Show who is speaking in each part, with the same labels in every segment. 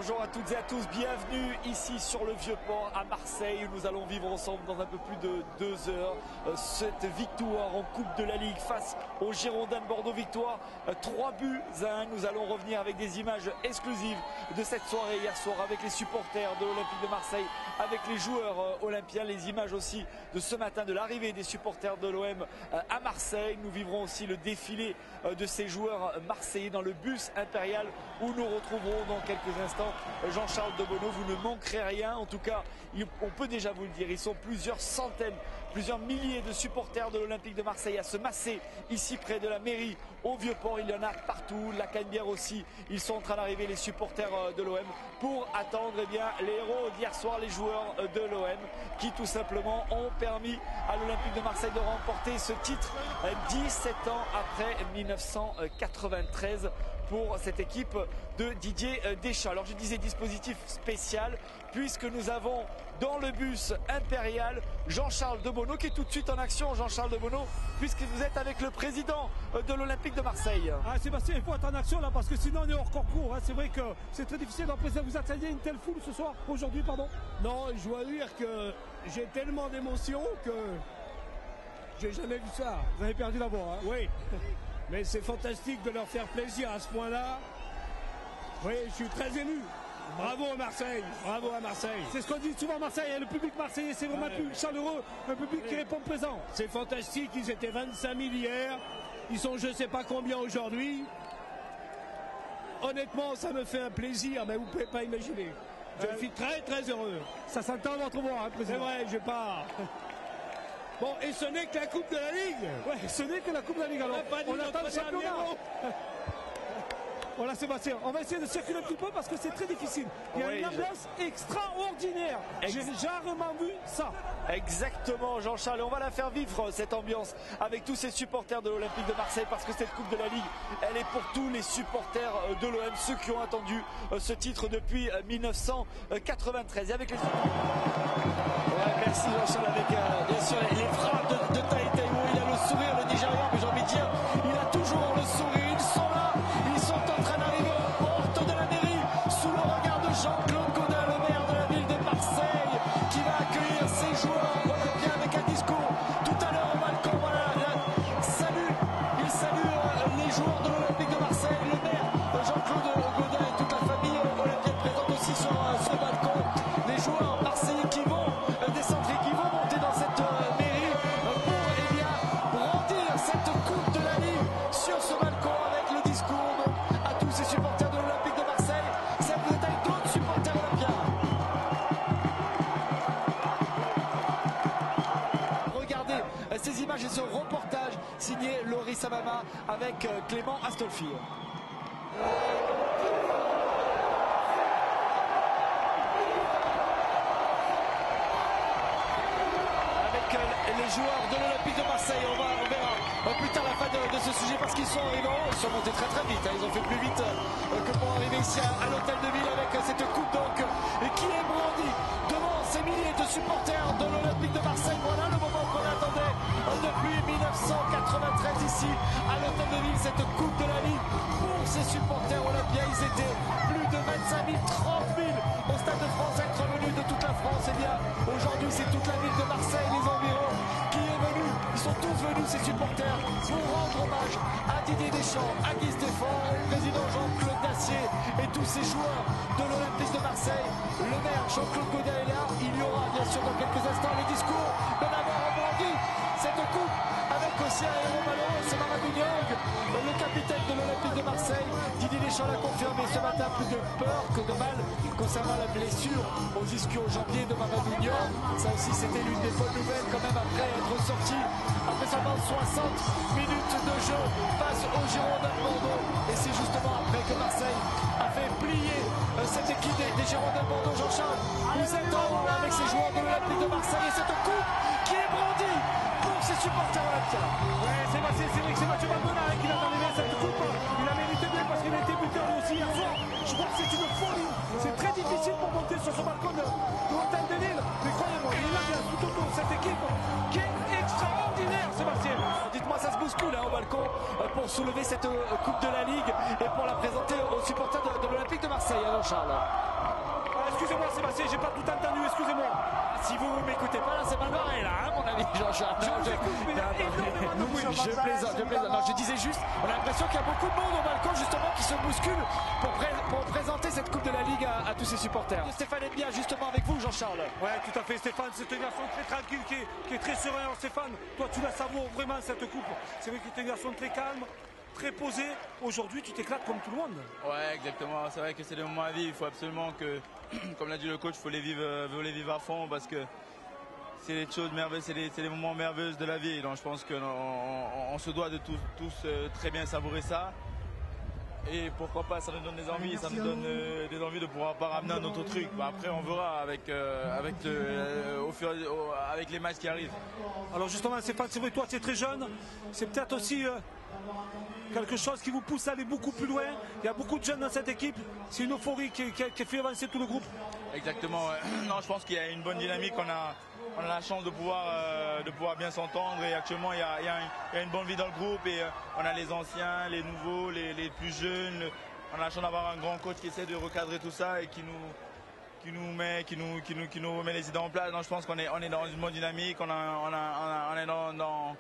Speaker 1: Bonjour à toutes et à tous, bienvenue ici sur le Vieux-Port à Marseille où nous allons vivre ensemble dans un peu plus de 2 heures cette victoire en Coupe de la Ligue face aux Girondins de Bordeaux. Victoire 3-1. Nous allons revenir avec des images exclusives de cette soirée hier soir avec les supporters de l'Olympique de Marseille, avec les joueurs olympiens, les images aussi de ce matin de l'arrivée des supporters de l'OM à Marseille. Nous vivrons aussi le défilé de ces joueurs marseillais dans le bus impérial où nous retrouverons dans quelques instants Jean-Charles Debono. Vous ne manquerez rien, en tout cas on peut déjà vous le dire, ils sont plusieurs centaines, plusieurs milliers de supporters de l'Olympique de Marseille à se masser ici près de la mairie au Vieux-Port. Il y en a partout, la Canebière aussi, ils sont en train d'arriver, les supporters de l'OM, pour attendre les héros d'hier soir, les joueurs de l'OM qui tout simplement ont permis à l'Olympique de Marseille de remporter ce titre 17 ans après 1993 pour cette équipe de Didier Deschamps. Alors je disais dispositif spécial puisque nous avons dans le bus impérial Jean-Charles Debono qui est tout de suite en action. Jean-Charles Debono, puisque vous êtes avec le président de l'Olympique de Marseille.
Speaker 2: Ah Sébastien, il faut être en action là parce que sinon on est hors concours. C'est vrai que c'est très difficile. Donc, vous attendiez une telle foule ce soir, aujourd'hui, pardon?
Speaker 3: Non, je dois dire que j'ai tellement d'émotions que j'ai jamais vu ça.
Speaker 2: Vous avez perdu la voix, hein?
Speaker 3: Oui, mais c'est fantastique de leur faire plaisir à ce point-là. Oui, je suis très ému. Bravo à Marseille, bravo à Marseille.
Speaker 2: C'est ce qu'on dit souvent à Marseille, le public marseillais, c'est vraiment un public chaleureux, un public qui répond présent.
Speaker 3: C'est fantastique, ils étaient 25 000 hier, ils sont je ne sais pas combien aujourd'hui. Honnêtement, ça me fait un plaisir, mais vous ne pouvez pas imaginer. Je suis très très heureux.
Speaker 2: Ça s'entend dans votre voix, hein, président.
Speaker 3: C'est vrai, je pars. Bon, et ce n'est que la Coupe de la Ligue.
Speaker 2: Ouais, ce n'est que la Coupe de la Ligue. Alors, on attend le championnat. Voilà Sébastien, on va essayer de circuler un petit peu parce que c'est très difficile. Il y a une ambiance extraordinaire. J'ai rarement vu ça.
Speaker 1: Exactement Jean-Charles, et on va la faire vivre cette ambiance avec tous ces supporters de l'Olympique de Marseille parce que cette Coupe de la Ligue, elle est pour tous les supporters de l'OM, ceux qui ont attendu ce titre depuis 1993. Et avec les...
Speaker 4: merci Jean-Charles, avec bien sûr les frappes de Tai Taiwo. Il a le sourire, le Nigérian, mais j'ai envie de dire, il a toujours le sourire. Ils sont là, ils sont en train d'arriver aux portes de la mairie sous le regard de Jean-Claude Gaudin, le maire de la ville de Marseille, qui va accueillir ses joueurs olympiens avec un discours tout à l'heure au balcon. Voilà, il salue les joueurs de l'Olympique de Marseille, le maire Jean-Claude Gaudin et toute la famille olympienne présente aussi sur ce balcon. Les joueurs marseillais qui vont descendre et qui vont monter dans cette mairie pour brandir cette Coupe de la Ligue sur ce balcon avec le discours à tous ces supporters de l'Olympique de Marseille. Ça vous êtes avec d'autres supporters olympiens. Regardez ces images et ce reportage signé Loris Samama avec Clément Astolfi. Les joueurs de l'Olympique de Marseille, on verra plus tard la fin de ce sujet parce qu'ils sont arrivés, ils sont montés très très vite, hein. Ils ont fait plus vite que pour arriver ici à l'hôtel de ville avec cette coupe donc qui est brandie devant ces milliers de supporters de l'Olympique de Marseille. Voilà le moment qu'on attendait depuis 1993 ici à l'hôtel de ville, cette coupe de la Ligue pour ces supporters olympiens. Ils étaient plus de 25 000, 30 000 au Stade de France, être venus de toute la France. Et bien aujourd'hui c'est toute la ville de Marseille, les environs qui est venue. Ils sont tous venus ces supporters pour rendre hommage à Didier Deschamps, à Guy Stéphane, au président Jean-Claude Dacier et tous ces joueurs de l'Olympique de Marseille. Le maire Jean-Claude Gaudin est là. Il y aura bien sûr dans quelques instants les discours de d'avoir rebondi cette coupe avec aussi un héros malheureux, c'est Mamadou Niang, le capitaine de l'Olympique de Marseille. Didier Deschamps l'a confirmé ce matin, plus de peur que de mal concernant la blessure aux ischio-jambiers de Mamadou Niang. Ça aussi c'était l'une des bonnes nouvelles quand même après être sorti après seulement 60 minutes de jeu face aux Girondins de Bordeaux. Et c'est justement après que Marseille a fait plier cette équipe des Girondins de Bordeaux. Jean-Charles, vous êtes en haut avec ces joueurs de l'Olympique de Marseille et cette coupe qui est brandie pour ces supporters olympiens.
Speaker 2: Ouais, c'est vrai que c'est Mathieu Valbuena qui va enlever cette coupe. Il a mérité bien parce qu'il a été buteur aussi hier soir. Je crois que c'est une folie. C'est très difficile pour monter sur ce balcon de l'hôtel de Lille. Mais croyez-moi, il a bien tout autour de cette équipe qui est extraordinaire, Sébastien.
Speaker 1: Dites-moi, ça se bouscule au balcon pour soulever cette Coupe de la Ligue et pour la présenter aux supporters de l'Olympique de Marseille, Charles.
Speaker 2: Excusez-moi Sébastien, j'ai pas tout entendu, excusez-moi.
Speaker 4: Si vous ne m'écoutez pas, là c'est mal barré, là, hein, mon ami Jean-Charles. Je plaisante. Non, je disais juste, on a l'impression qu'il y a beaucoup de monde au balcon justement qui se bouscule pour présenter cette Coupe de la Ligue à tous ses supporters. Stéphane Mbia justement avec vous, Jean-Charles.
Speaker 2: Ouais, tout à fait, Stéphane, c'est un garçon très tranquille qui est très serein. Alors, Stéphane, toi tu la savoures vraiment cette coupe. C'est vrai que tu es un garçon très calme, très posé. Aujourd'hui, tu t'éclates comme tout le monde.
Speaker 5: Ouais, exactement. C'est vrai que c'est des moments à vivre. Il faut absolument que, comme l'a dit le coach, il faut les vivre à fond parce que c'est des choses merveilleuses, c'est des moments merveilleux de la vie. Donc je pense qu'on se doit de tous très bien savourer ça. Et pourquoi pas, ça nous donne des envies, ça nous donne des envies de pouvoir pas ramener un autre truc. Bah, après, on verra avec les matchs qui arrivent.
Speaker 2: Alors justement, Stéphane, c'est vrai que toi tu es très jeune. C'est peut-être aussi quelque chose qui vous pousse à aller beaucoup plus loin. Il y a beaucoup de jeunes dans cette équipe. C'est une euphorie qui fait avancer tout le groupe.
Speaker 5: Exactement. Non, je pense qu'il y a une bonne dynamique. On a la chance de pouvoir bien s'entendre. Et actuellement, il y a une bonne vie dans le groupe. Et on a les anciens, les nouveaux, les plus jeunes. On a la chance d'avoir un grand coach qui essaie de recadrer tout ça et qui nous remet les idées en place. Donc, je pense qu'on est dans une bonne dynamique. On est dans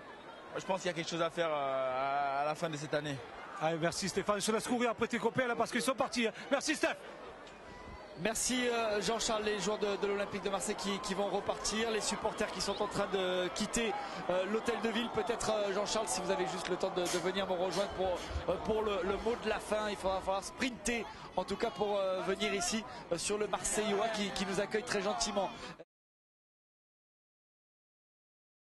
Speaker 5: je pense qu'il y a quelque chose à faire à la fin de cette année.
Speaker 2: Allez, merci Stéphane. Je te laisse courir après tes copains là parce qu'ils sont partis. Merci Steph.
Speaker 4: Merci Jean-Charles, les joueurs de l'Olympique de Marseille qui vont repartir, les supporters qui sont en train de quitter l'hôtel de ville. Peut-être Jean-Charles, si vous avez juste le temps de venir me rejoindre pour le mot de la fin. Il va falloir sprinter en tout cas pour venir ici sur le Marseillois qui nous accueille très gentiment.